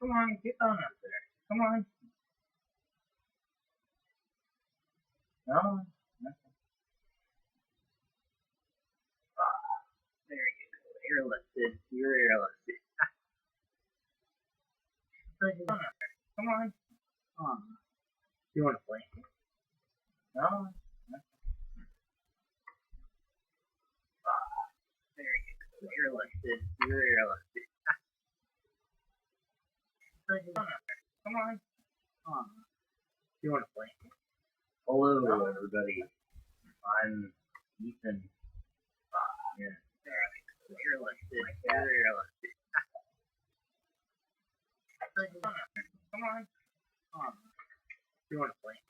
Come on, get on up there. Come on. No. There you go. Airlifted. You're airlifted. Get on up there. Come on. Come on. You want to play? No. There you go. Airlifted. You're airlifted. Get on up there. Come on. Come on. You want to play? Hello, everybody. I'm Ethan. Yeah. Airlifted. You're airlifted. Come on. Come on. You want to play?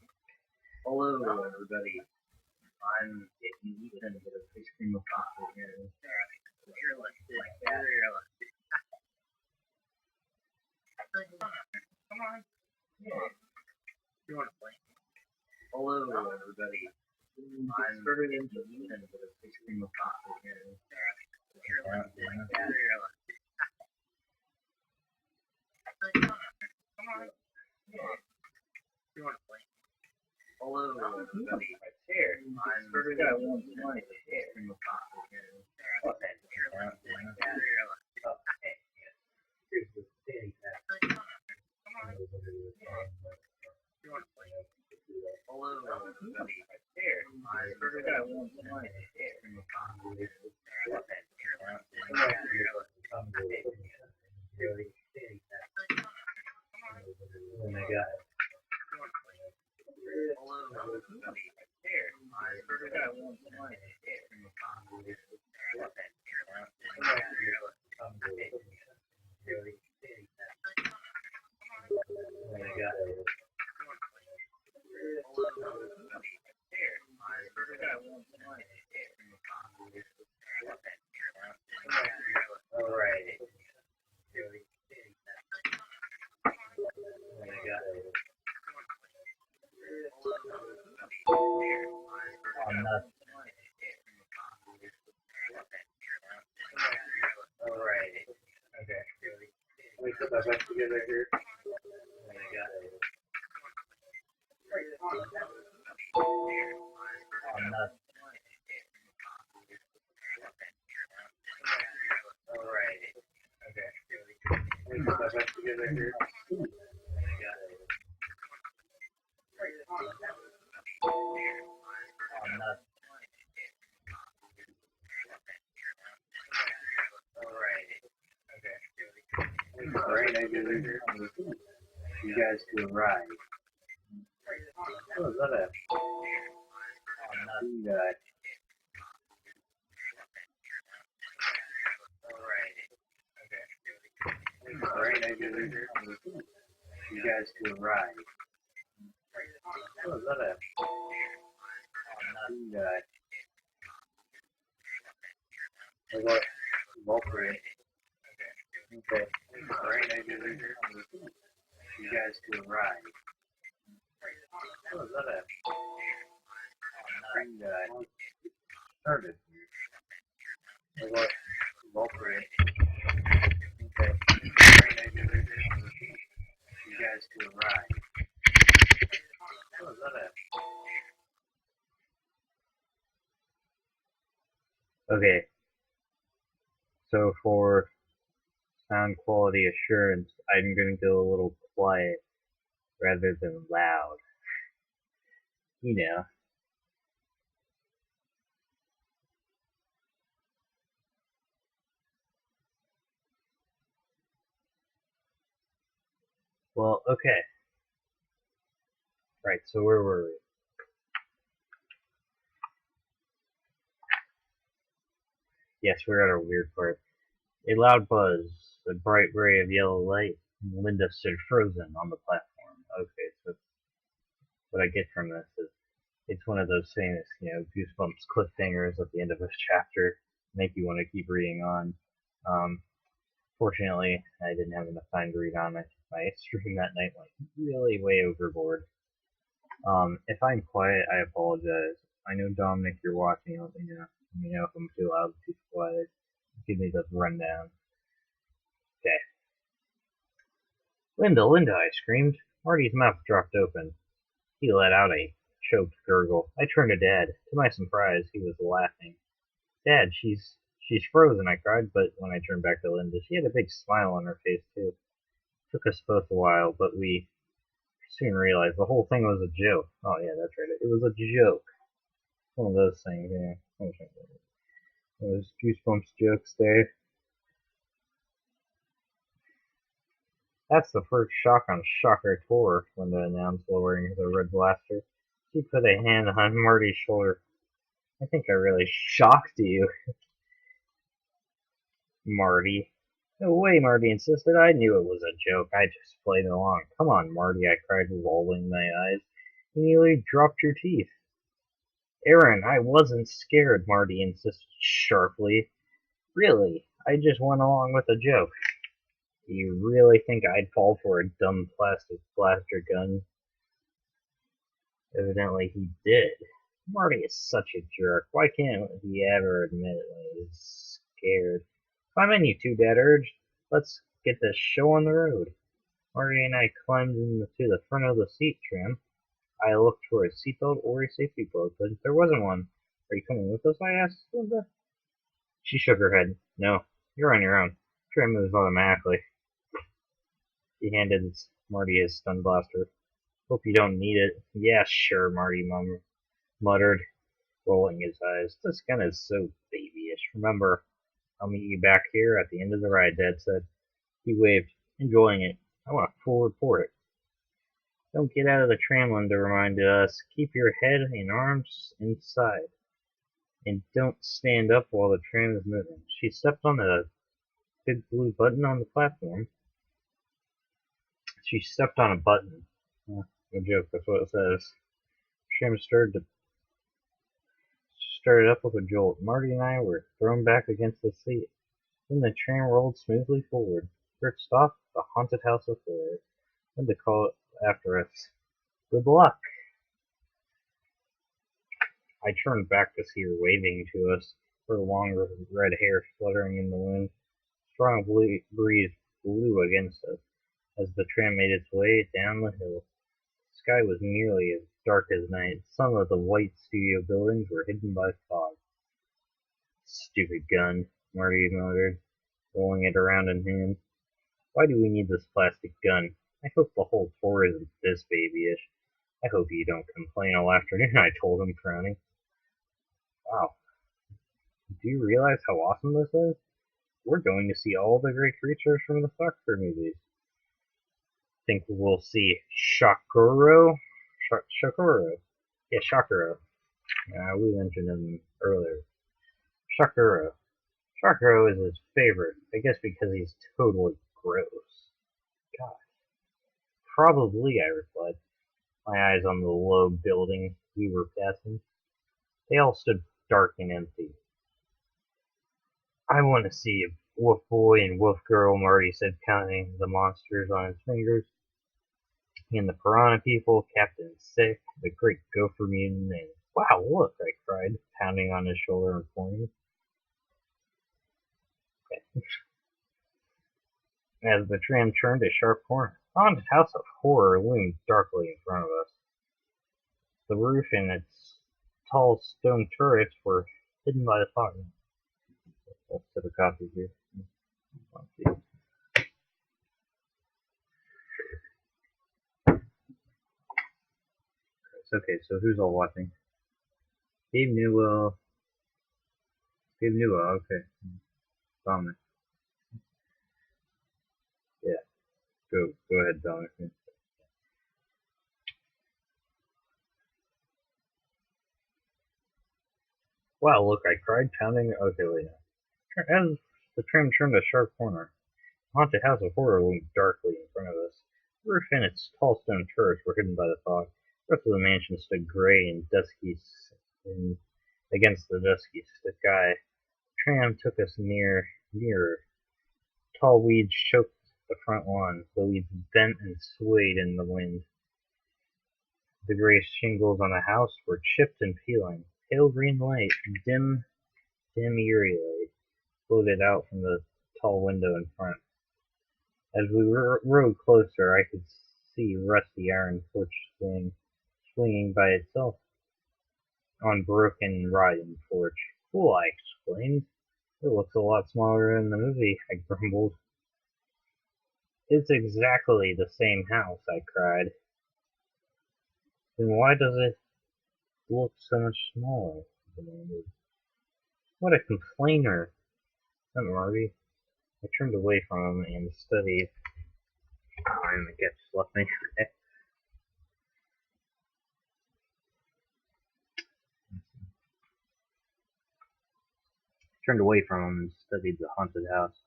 Hello, everybody. I'm Ethan with a ice cream of coffee here. Airlifted. You're airlifted. Come on. Yeah. You want to play? Hello, everybody. I'm Ethan with a ice cream of coffee here. Airlifted. You're airlifted. Come on. Yeah. You want to play? Hello, everybody. Here. I'm Ethan with a ice cream of coffee here. Airlifted. You're airlifted. Okay. Here's the standing pack. Come on. Yeah. You want to play? Hello, everybody. Here. I'm Ethan with a ice cream of coffee here. Airlifted. You're airlifted. Really standing pack. Oh my God. Hello, everybody. Here. I'm Ethan with a ice cream of coffee here. Airlifted. You're airlifted. Really standing pack. Oh my God. Hello, everybody. Here. I'm Ethan with a ice cream of coffee here. All right. Really standing pack. Oh my God. I'm not. All right. Okay. Let me put that back together here. Oh my God. I'm not. All right. Okay. Let me put that back together here. Oh my God. I'm not. All right. Okay. All right, I get here. You guys to arrive. Oh, is that a? I'm not you guys. All right. Okay. All right, I get here. You guys to arrive. Oh, is that a? I'm not you guys. What? Valkyrie. Okay. All right, I get here. You guys to arrive. Oh, is that a? I'm not you guys. Started. What? Valkyrie. Okay. All right, I get here. You guys to arrive. Oh, is that a? Okay, so for sound quality assurance, I'm going to go a little quiet rather than loud. You know. Well, okay. Right, so where were we? Yes, we're at our weird part. A loud buzz, a bright ray of yellow light, and Linda stood frozen on the platform. Okay, so what I get from this is it's one of those famous, Goosebumps cliffhangers at the end of a chapter, make you want to keep reading on. Fortunately, I didn't have enough time to read on. My stream that night went really way overboard. If I'm quiet, I apologize. I know, Dominic, you're watching. Let me know if I'm too loud, too quiet. Give me the rundown. Okay. Linda, Linda, I screamed. Marty's mouth dropped open. He let out a choked gurgle. I turned to Dad. To my surprise, he was laughing. Dad, she's frozen, I cried, but when I turned back to Linda, she had a big smile on her face, too. It took us both a while, but we soon realized the whole thing was a joke. Oh, yeah, that's right. It was a joke. One of those things, yeah. Those Goosebumps jokes there. That's the first shock on Shocker Tour, Linda announced, lowering the red blaster. She put a hand on Marty's shoulder. I think I really shocked you, Marty. No way, Marty insisted. I knew it was a joke. I just played along. Come on, Marty, I cried, rolling my eyes. You nearly dropped your teeth. Aaron, I wasn't scared, Marty insisted sharply. Really, I just went along with a joke. You really think I'd fall for a dumb plastic blaster gun? Evidently he did. Marty is such a jerk. Why can't he ever admit it when he's scared? Climb in, you two, Dad urged. Let's get this show on the road. Marty and I climbed into the front of the seat tram. I looked for a seatbelt or a safety belt, but there wasn't one. Are you coming with us? I asked Linda. She shook her head. No, you're on your own. Tram moves automatically. He handed Marty his stun blaster. Hope you don't need it. Yeah, sure, Marty muttered, rolling his eyes. This gun is so babyish. Remember, I'll meet you back here at the end of the ride, Dad said. He waved, enjoying it. I want a full report. Don't get out of the tram, Linda reminded us. Keep your head and arms inside. And don't stand up while the tram is moving. She stepped on a big blue button on the platform. She stepped on a button. No joke, that's what it says. Tram started up with a jolt. Marty and I were thrown back against the seat. Then the tram rolled smoothly forward. First stop, the haunted house of horror. Linda called after us. Good luck! I turned back to see her waving to us, her long red hair fluttering in the wind. A strong breeze blew against us as the tram made its way down the hill. The sky was nearly as dark as night. Some of the white studio buildings were hidden by fog. Stupid gun, Marty muttered, rolling it around in hand. Why do we need this plastic gun? I hope the whole tour isn't this babyish. I hope you don't complain all afternoon, I told him, frowning. Wow, do you realize how awesome this is? We're going to see all the great creatures from the Shocker movies. Think we'll see Shakuro? Shakuro. Yeah, Shakuro. We mentioned him earlier. Shakuro. Shakuro is his favorite. I guess because he's totally gross. God. Probably, I replied, my eyes on the low building we were passing. They all stood dark and empty. I want to see Wolf Boy and Wolf Girl, Marty said, counting the monsters on his fingers. And the Piranha People, Captain Sick, the Great Gopher Mutant, and wow, look, I cried, pounding on his shoulder and pointing. Okay. As the tram turned a sharp corner, a haunted house of horror loomed darkly in front of us. The roof and its tall stone turrets were hidden by the fog. I'll set a copy here. Okay, so who's all watching? Gabe Newell. Okay. Dominic. Yeah, go ahead, Dominic. Wow, look, I cried, pounding. Okay, wait. As the tram turned a sharp corner, the haunted house of horror loomed darkly in front of us. The roof and its tall stone turrets were hidden by the fog. The rest of the mansion stood gray and dusky against the dusky sky. The tram took us nearer. Tall weeds choked the front lawn. The weeds bent and swayed in the wind. The gray shingles on the house were chipped and peeling. Pale green light, dim eerie light, floated out from the tall window in front. As we rode closer, I could see rusty iron torch swinging by itself on broken rotting torch. Cool, I exclaimed. It looks a lot smaller than the movie, I grumbled. It's exactly the same house, I cried. Then why does it look so much smaller? I demanded. What a complainer, said Marty. I turned away from him and studied. And the guest left me. Turned away from him and studied the haunted house.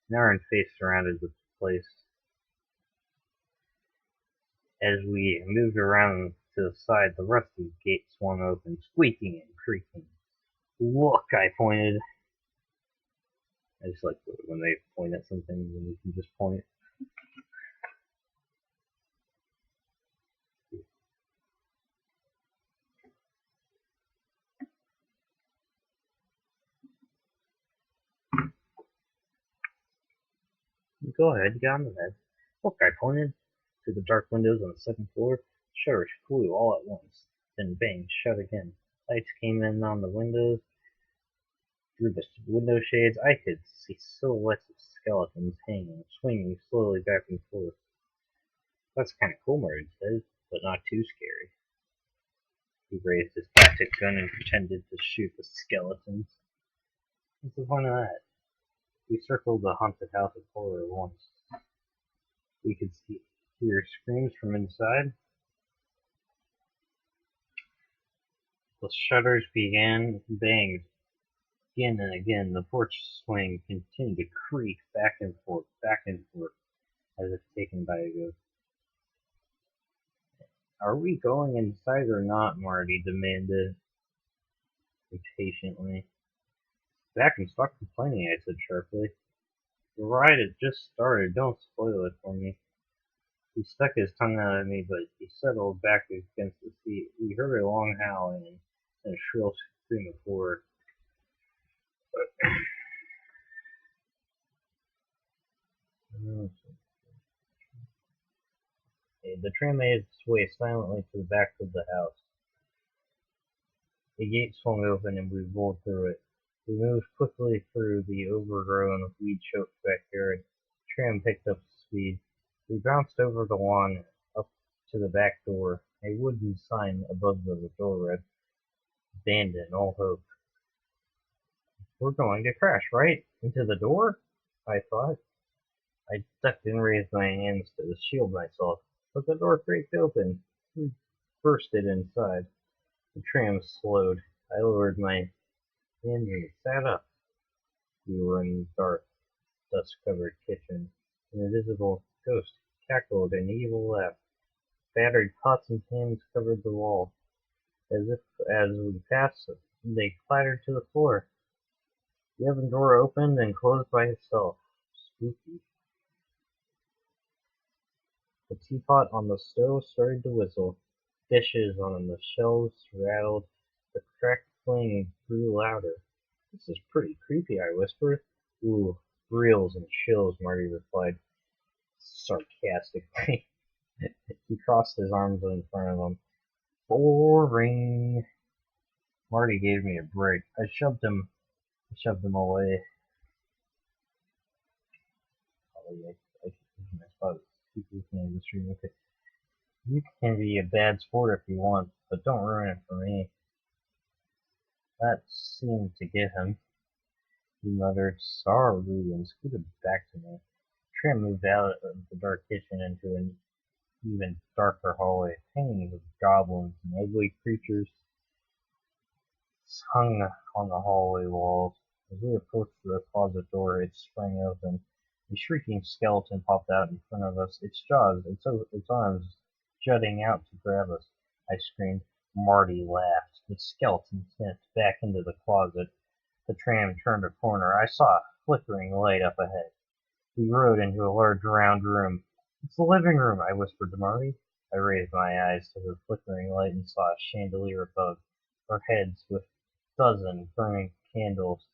An iron face surrounded the place. As we moved around to the side, the rusty gate swung open, squeaking and creaking. Look, I pointed. I just like when they point at something and you can just point. Go ahead, get on the bed. Look, I pointed to the dark windows on the second floor. Shutters flew all at once, then banged shut again. Lights came in on the windows. Through the window shades, I could see silhouettes of skeletons hanging, swinging slowly back and forth. That's kind of cool, Martin said, but not too scary. He raised his plastic gun and pretended to shoot the skeletons. What's the point of that? We circled the haunted house of horror once. We could hear screams from inside. The shutters began banged again and again. The porch swing continued to creak back and forth, as if taken by a ghost. Are we going inside or not? Marty demanded impatiently. Back and stop complaining, I said sharply. The ride had just started. Don't spoil it for me. He stuck his tongue out at me, but he settled back against the seat. We heard a long howl and a shrill scream of horror. The tram made its way silently to the back of the house. The gate swung open and we rolled through it. We moved quickly through the overgrown, weed-choked backyard. The tram picked up speed. We bounced over the lawn up to the back door. A wooden sign above the door read, "Abandon all hope." We're going to crash right into the door, I thought. I ducked and raised my hands to shield myself, but the door creaked open. We bursted inside. The tram slowed. I lowered my hands and sat up. We were in the dark, dust-covered kitchen. An invisible ghost cackled an evil laugh. Battered pots and pans covered the wall. As we passed, they clattered to the floor. The oven door opened and closed by itself. Spooky. The teapot on the stove started to whistle. Dishes on the shelves rattled. The crackling grew louder. This is pretty creepy, I whispered. Ooh, thrills and chills, Marty replied sarcastically. He crossed his arms in front of him. Boring. Marty gave me a break. I shoved him away. I spotted people in the street. Okay. You can be a bad sport if you want, but don't ruin it for me. That seemed to get him. He muttered sorry and scooted back to me. Tram moved out of the dark kitchen into an even darker hallway. Paintings of goblins and ugly creatures hung on the hallway walls. As we approached the closet door, it sprang open. A shrieking skeleton popped out in front of us, its jaws, its arms jutting out to grab us. I screamed. Marty laughed. The skeleton sniffed back into the closet. The tram turned a corner. I saw a flickering light up ahead. We rode into a large round room. It's the living room, I whispered to Marty. I raised my eyes to the flickering light and saw a chandelier above our heads with a dozen burning candles.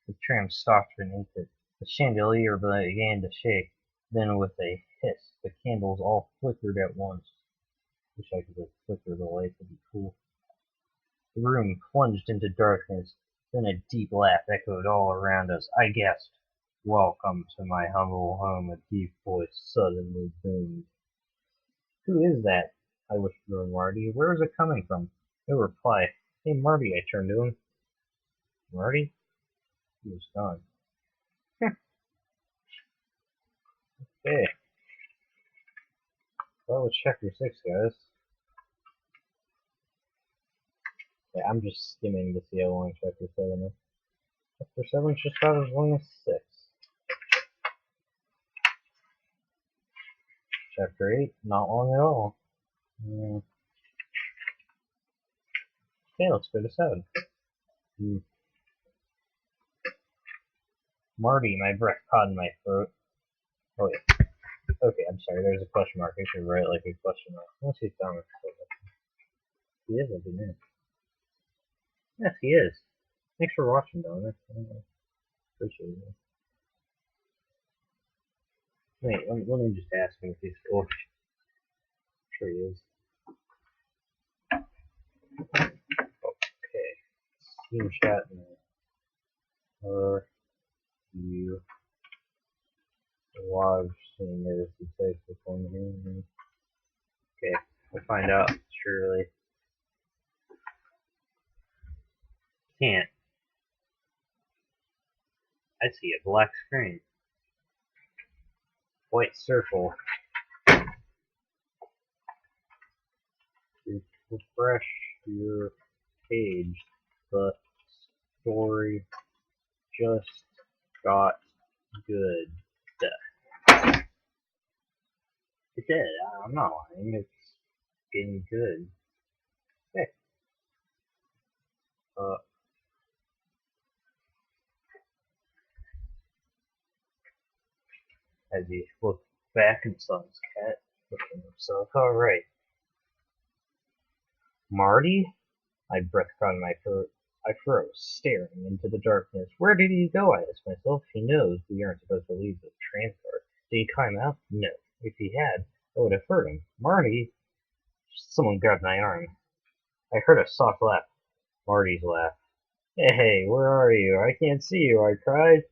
The tram stopped beneath it. The chandelier began to shake. Then with a hiss, the candles all flickered at once. Wish I could flicker the lights, would be cool. The room plunged into darkness, then a deep laugh echoed all around us. I gasped, "Welcome to my humble home," a deep voice suddenly boomed. "Who is that?" I whispered to Marty. "Where is it coming from?" No reply. "Hey, Marty," I turned to him. "Marty?" He was gone. Okay, well, it's chapter 6, guys. Yeah, I'm just skimming to see how long chapter 7 is. Chapter 7's just about as long as 6. Chapter 8, not long at all. Okay, let's go to 7. Marty, my breath caught in my throat. Oh, wait. Okay, I'm sorry, there's a question mark. I should write like a question mark. Unless he's done with it. He is, I didn't. Yes, he is. Thanks for watching, Dominic. Appreciate it. Wait, let me just ask him if he's cool. I'm sure he is. Okay. Team chat now. Are you live seeing it if you say before me? Okay, we'll find out, surely. Can't. I see a black screen. White circle. Refresh your page. The story just got good. It did. I'm not lying. It's getting good. Okay. As he looked back and saw his cat looking at himself. Alright. Marty? My breath caught in my throat. I froze, staring into the darkness. Where did he go? I asked myself. He knows we aren't supposed to leave the tram car. Did he climb out? No. If he had, I would have heard him. Marty? Someone grabbed my arm. I heard a soft laugh. Marty's laugh. Hey, where are you? I can't see you, I cried.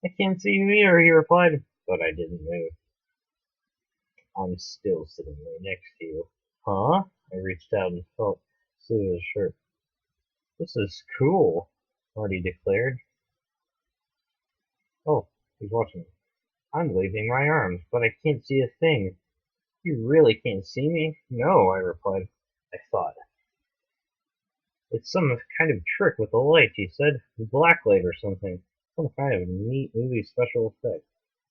I can't see you either, he replied, but I didn't move. I'm still sitting right next to you. Huh? I reached out and felt Sue's shirt. This is cool, Marty declared. Oh, he's watching me. I'm waving my arms, but I can't see a thing. You really can't see me? No, I replied. I thought. It's some kind of trick with the light, he said. Blacklight or something. Some kind of neat movie special effect.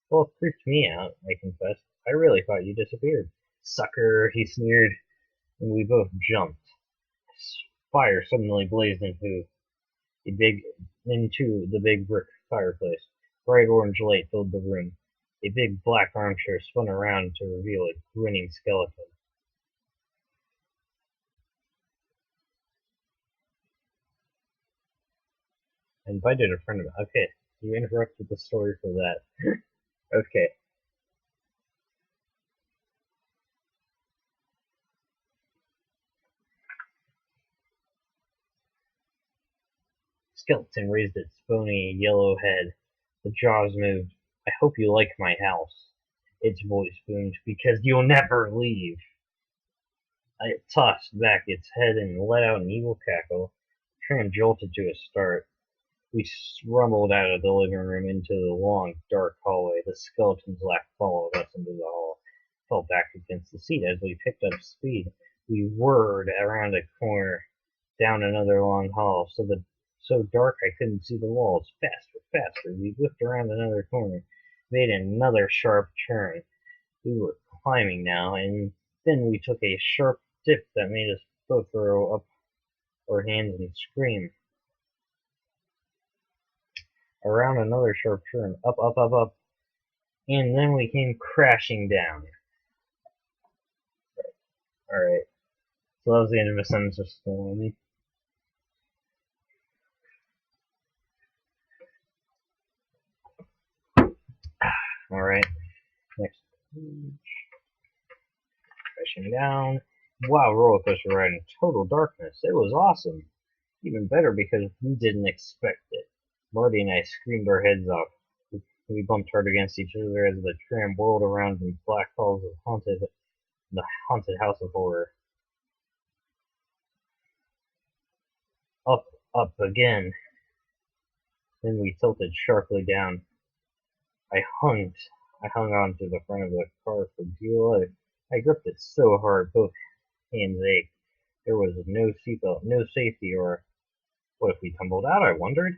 Well, it freaked me out, I confessed. I really thought you disappeared. Sucker, he sneered, and we both jumped. Fire suddenly blazed into the big brick fireplace. Bright orange light filled the room. A big black armchair spun around to reveal a grinning skeleton. I invited a friend of mine. Okay, you interrupted the story for that. Okay. Skeleton raised its bony yellow head. The jaws moved. I hope you like my house. Its voice boomed, because you'll never leave. It tossed back its head and let out an evil cackle. Tram jolted to a start. We rumbled out of the living room into the long, dark hallway. The skeleton's laugh followed us into the hall. Fell back against the seat as we picked up speed. We whirred around a corner, down another long hall, so dark I couldn't see the walls. Faster, faster. We whipped around another corner, made another sharp turn. We were climbing now, and then we took a sharp dip that made us both throw up our hands and scream. Around another sharp turn, up, up, up, up, and then we came crashing down. Alright, so that was the end of a sentence of Stormy. Alright, Next page. Crashing down. Wow, roller coaster ride in total darkness. It was awesome. Even better because we didn't expect it. Marty and I screamed our heads off. We bumped hard against each other as the tram whirled around in black halls of the haunted house of horror. Up, up again. Then we tilted sharply down. I hung on to the front of the car for dear life. I gripped it so hard both hands ached. There was no seatbelt, no safety, or what if we tumbled out, I wondered.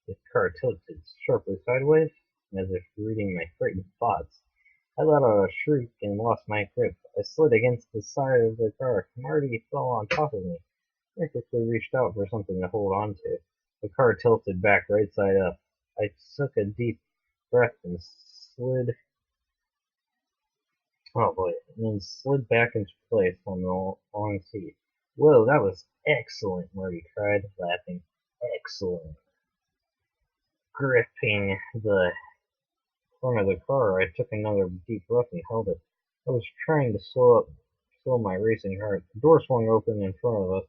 The car tilted sharply sideways, as if reading my frightened thoughts. I let out a shriek and lost my grip. I slid against the side of the car. Marty fell on top of me. I quickly reached out for something to hold on to. The car tilted back right side up. I took a deep breath and slid back into place on the long seat. Whoa, that was excellent, Marty cried, laughing. Excellent. Gripping the front of the car, I took another deep breath and held it. I was trying to slow my racing heart. The door swung open in front of us,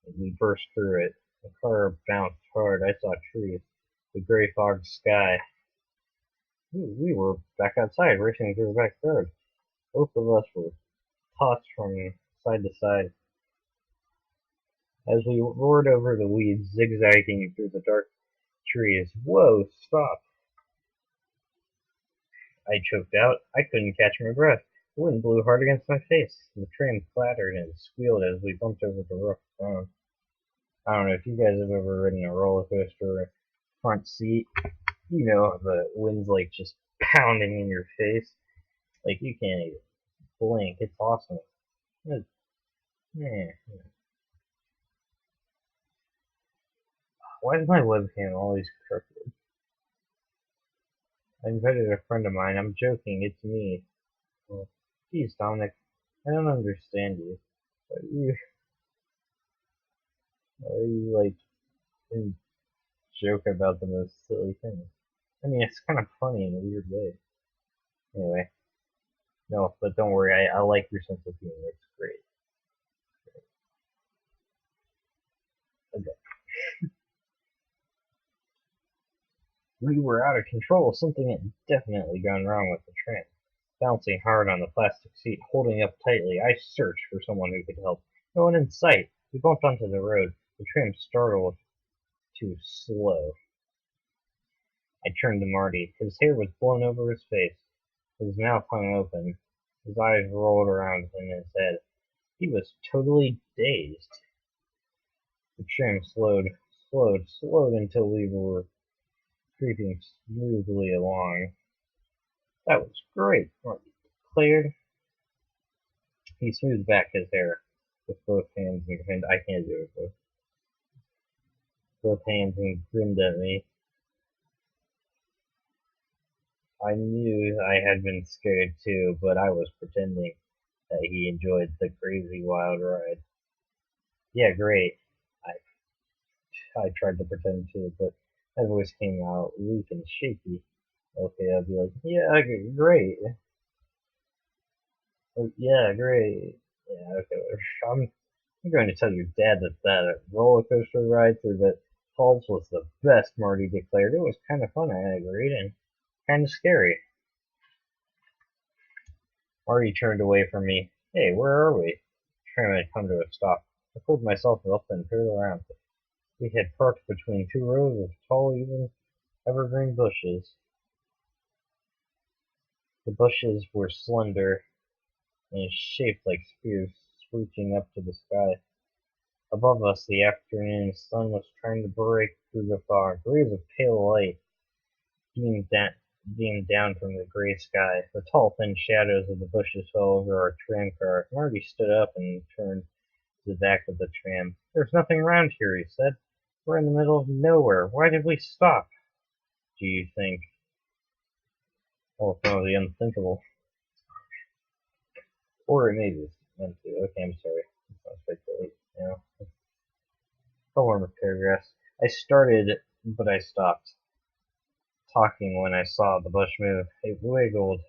and we burst through it. The car bounced hard. I saw trees, the gray fogged sky. We were back outside, racing through the backyard. Both of us were tossed from side to side as we roared over the weeds, zigzagging through the dark trees. Whoa, stop! I choked out. I couldn't catch my breath. The wind blew hard against my face. The train clattered and squealed as we bumped over the rough ground. I don't know if you guys have ever ridden a roller coaster front seat. You know, the wind's like just pounding in your face. Like you can't even blink. It's awesome. Yeah. Why is my webcam always crooked? I invited a friend of mine. I'm joking. It's me. Well, geez, Dominic, I don't understand you. You like joke about the most silly things. I mean, it's kind of funny in a weird way. Anyway, no, but don't worry. I like your sense of humor. It's great. Okay. We were out of control. Something had definitely gone wrong with the tram. Bouncing hard on the plastic seat, holding up tightly, I searched for someone who could help. No one in sight. We bumped onto the road. The tram startled to slow. I turned to Marty. His hair was blown over his face. His mouth hung open. His eyes rolled around in his head. He was totally dazed. The tram slowed until we were creeping smoothly along. That was great, Marty declared. He smoothed back his hair with both hands and grinned. I can't do it, both hands and grinned at me. I knew I had been scared too, but I was pretending that he enjoyed the crazy wild ride. Yeah, great. I tried to pretend too, but my voice came out weak and shaky. Okay, I'd be like, yeah, great. Oh, yeah, great. Yeah, okay. I'm going to tell your dad that roller coaster ride through the falls was the best, Marty declared. It was kind of fun, I agreed, and kind of scary. Marty turned away from me. Hey, where are we? The tram had come to a stop. I pulled myself up and turned around. We had parked between two rows of tall, even evergreen bushes. The bushes were slender and shaped like spears, reaching up to the sky. Above us, the afternoon sun was trying to break through the fog. Rays of pale light beamed down from the gray sky. The tall, thin shadows of the bushes fell over our tram car. Marty stood up and turned to the back of the tram. There's nothing around here, he said. We're in the middle of nowhere. Why did we stop? Do you think? Well, it's one of the unthinkable. Or it may be meant to. Okay, I'm sorry. It sounds quite now. Couple more paragraphs. I started, but I stopped talking when I saw the bush move. It wiggled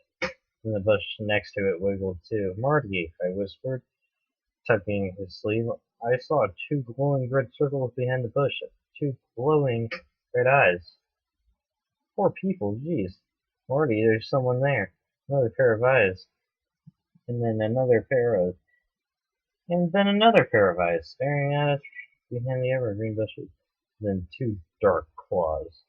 and the bush next to it wiggled too. "Marty," I whispered, tucking his sleeve, "I saw two glowing red circles behind the bush. Two glowing red eyes. Poor people, geez. Marty, there's someone there. Another pair of eyes. And then another pair of eyes staring at us behind the evergreen bushes. Then two dark claws.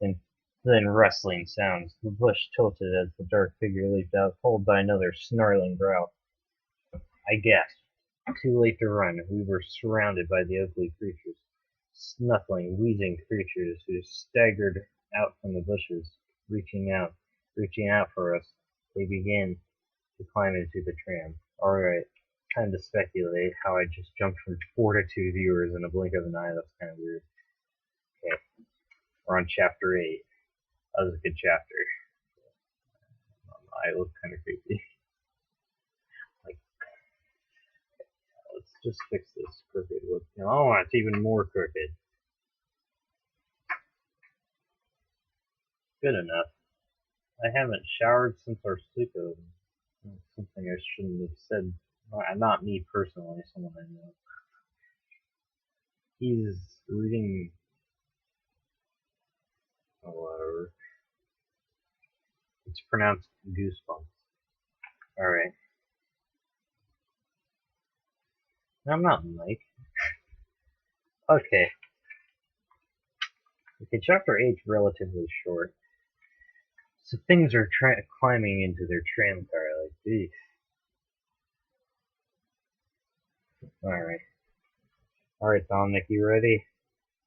And then rustling sounds. The bush tilted as the dark figure leaped out, followed by another snarling growl. I gasped. Too late to run. We were surrounded by the ugly creatures. Snuffling, wheezing creatures who staggered out from the bushes, reaching out for us. They began to climb into the tram. Alright, time to speculate how I just jumped from 4 to 2 viewers in a blink of an eye. That's kind of weird. Okay, we're on chapter 8. That was a good chapter. It looked kind of creepy. Like, let's just fix this crooked look. Oh, it's even more crooked. Good enough. I haven't showered since our sleepover. That's something I shouldn't have said. Not me personally, someone I know. He's reading. Oh, whatever. It's pronounced Goosebumps. Alright. I'm not Mike. Okay. Okay, chapter 8's relatively short. So things are climbing into their tram car, like, geez. Alright, Dominic, you ready?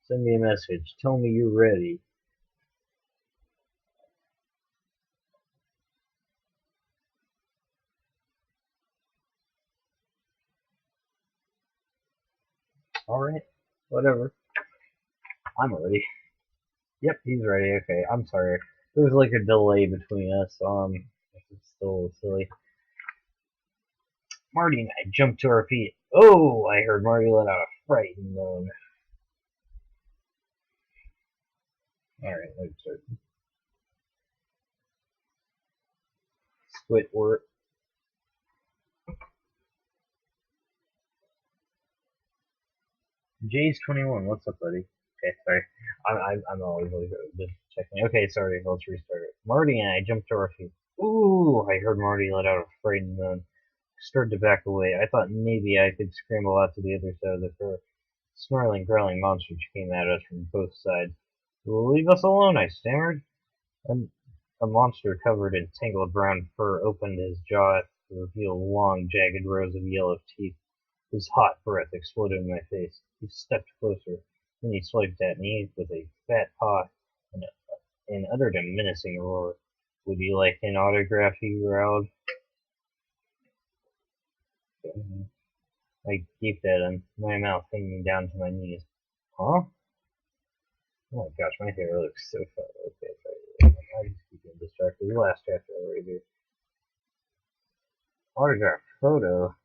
Send me a message. Tell me you're ready. Alright, whatever. I'm ready. Yep, he's ready. Okay, I'm sorry. There was like a delay between us. It's still silly. Marty and I jumped to our feet. Oh, I heard Marty let out a frightened moan. Alright, let's start. Squidward. Jay's 21. What's up, buddy? Okay, sorry. I'm always like just checking. Okay, sorry. Let's restart it. Marty and I jumped to our feet. Ooh, I heard Marty let out a frightened moan. Started to back away. I thought maybe I could scramble out to the other side of the car. Snarling, growling monsters came at us from both sides. "Leave us alone," I stammered. A monster covered in tangled brown fur opened his jaw to reveal long, jagged rows of yellow teeth. His hot breath exploded in my face. He stepped closer. Then he swiped at me with a fat paw and uttered a menacing roar. "Would you like an autograph?" he growled. I gaped at him, my mouth hanging down to my knees. Huh? Oh my gosh, my hair looks so fun. Okay, sorry. I just keep getting distracted. The last chapter right here. Autograph photo?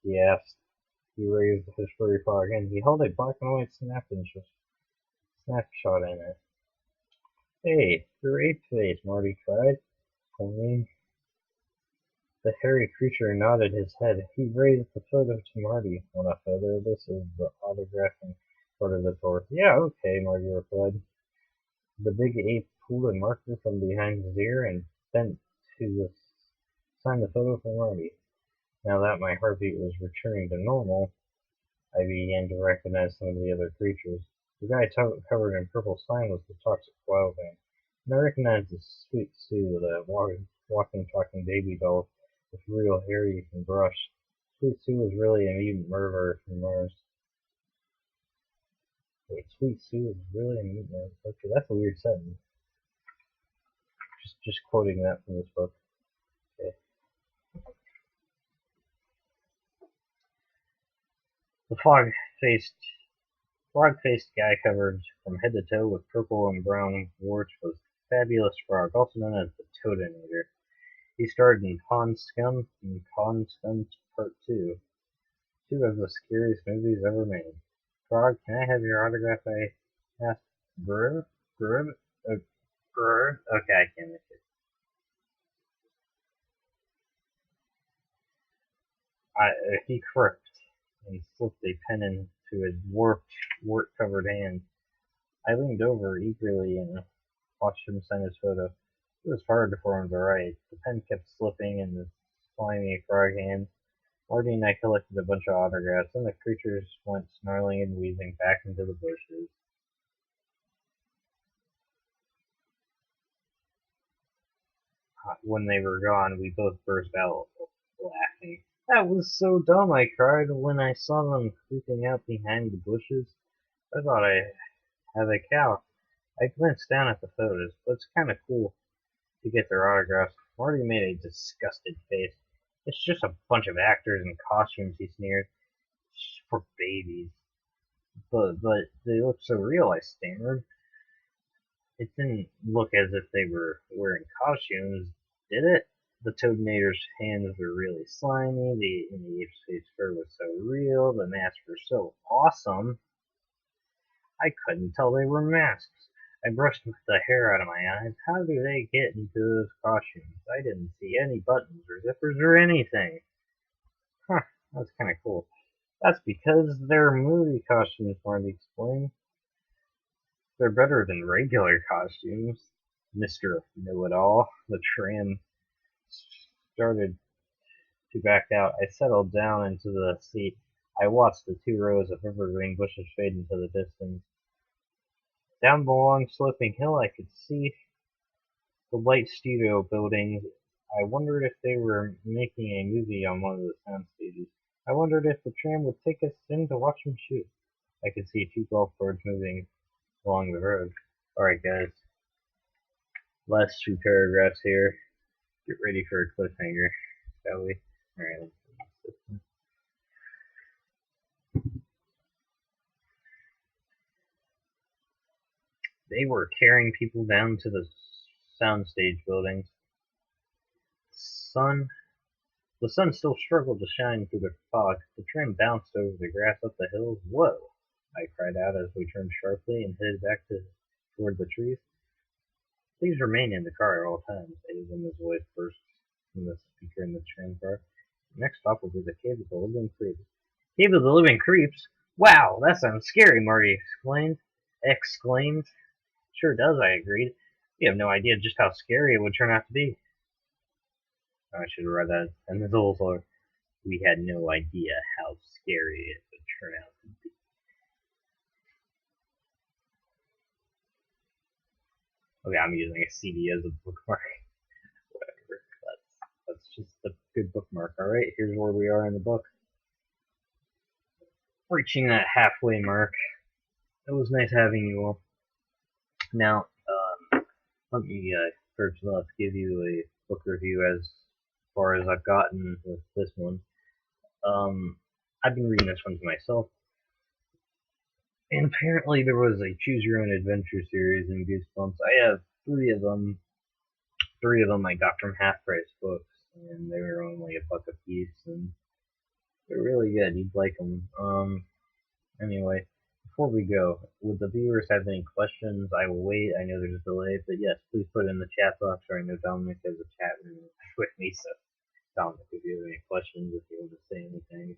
He asked. He raised his furry paw again. He held a black and white snapshot in it. "Hey, your ape face," Marty cried. Pointing. The hairy creature nodded his head. He raised the photo to Marty. "Want a photo? This is the autographing part of the tour." "Yeah, okay," Marty replied. The big ape pulled a marker from behind his ear and bent to sign the photo for Marty. Now that my heartbeat was returning to normal, I began to recognize some of the other creatures. The guy covered in purple slime was the toxic wildman, and I recognized the Sweet Sue, the walking, talking baby doll with real hair you can brush. Sweet Sue was really a mutant murderer from Mars. Wait, Sweet Sue is really a mutant murderer? Okay, that's a weird sentence. Just quoting that from this book. Okay. The frog-faced guy covered from head to toe with purple and brown warts was Fabulous Frog, also known as the Toadinator. He starred in Pond Scum and Pond Scum Part 2, two of the scariest movies ever made. "Frog, can I have your autograph?" I asked. Grr? Grr? Grr? Okay, I can't make it. He croaked and slipped a pen into his wart-covered hand. I leaned over eagerly and watched him sign his photo. It was hard for him to write. The pen kept slipping in his slimy frog hand. Marty and I collected a bunch of autographs, and the creatures went snarling and wheezing back into the bushes. When they were gone, we both burst out laughing. That was so dumb, I cried when I saw them creeping out behind the bushes. I thought I had a cow. I glanced down at the photos, but it's kind of cool to get their autographs. Marty made a disgusted face. It's just a bunch of actors in costumes, he sneered. For babies. But they look so real, I stammered. It didn't look as if they were wearing costumes, did it? The Toadinator's hands were really slimy, the ape's fur was so real, the masks were so awesome. I couldn't tell they were masks. I brushed the hair out of my eyes. How do they get into those costumes? I didn't see any buttons or zippers or anything. Huh, that's kind of cool. That's because they're movie costumes, Marty explained. They're better than regular costumes. Mr. Know-It-All. The tram started to back out. I settled down into the seat. I watched the 2 rows of evergreen bushes fade into the distance. Down the long sloping hill I could see the light studio buildings. I wondered if they were making a movie on one of the sound stages. I wondered if the tram would take us in to watch them shoot. I could see 2 golf carts moving along the road. Alright guys, last 2 paragraphs here. Get ready for a cliffhanger, shall we? Alright, they were carrying people down to the soundstage buildings. The sun still struggled to shine through the fog. The tram bounced over the grass up the hill. Whoa! I cried out as we turned sharply and headed back toward the trees. Please remain in the car at all times, Abrams' voice burst from the speaker in the tram car. The next stop will be the Cave of the Living Creeps. Cave of the Living Creeps? Wow, that sounds scary, Marty exclaimed. Sure does, I agreed. You have no idea just how scary it would turn out to be. I should have read that. And the also, we had no idea how scary it would turn out to be. Okay, I'm using a CD as a bookmark. Whatever. That's just a good bookmark. Alright, here's where we are in the book. Reaching that halfway mark. It was nice having you all. Now, let me first off give you a book review as far as I've gotten with this one. I've been reading this one to myself. And apparently there was a Choose Your Own Adventure series in Goosebumps. I have 3 of them. 3 of them I got from Half Price Books, and they were only $1 a piece, and they're really good. You'd like them. Anyway, before we go, would the viewers have any questions? I will wait. I know there's a delay, but yes, please put it in the chat box, or I know Dominic has a chat room with me, so Dominic, if you have any questions, if you want to say anything,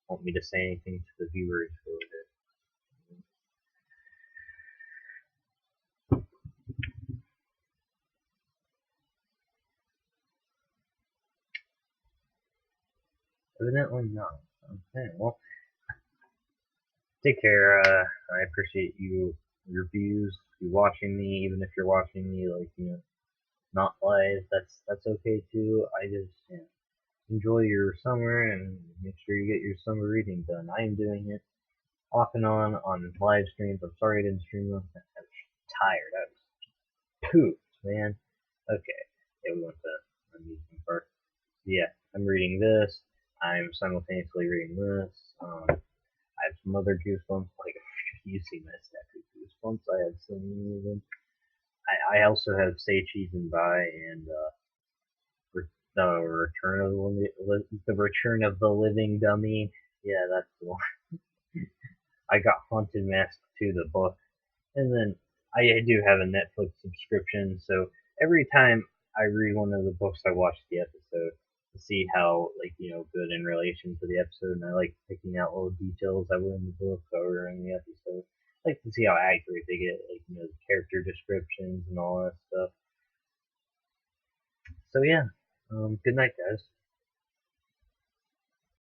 want me to say anything to the viewers, go ahead. Evidently not. Okay, well, take care. I appreciate your views, you watching me, even if you're watching me, like, not live, that's okay too. I just, enjoy your summer and make sure you get your summer reading done. I am doing it off and on live streams. I'm sorry I didn't stream them. I was tired. I was pooped, man. Okay, yeah, we went to amusement park. Yeah, I'm reading this. I'm simultaneously reading this. I have some other Goosebumps, like, you see my stack of Goosebumps. I have so many of them. I also have Say Cheese and Bye and the Return of the Living Dummy. Yeah, that's the one. I got Haunted Mask 2, the book, and then I do have a Netflix subscription. So every time I read one of the books, I watch the episode. to see how good in relation to the episode, and I like picking out little details that were in the book or in the episode. I like to see how accurate they get, the character descriptions and all that stuff. So yeah, good night, guys.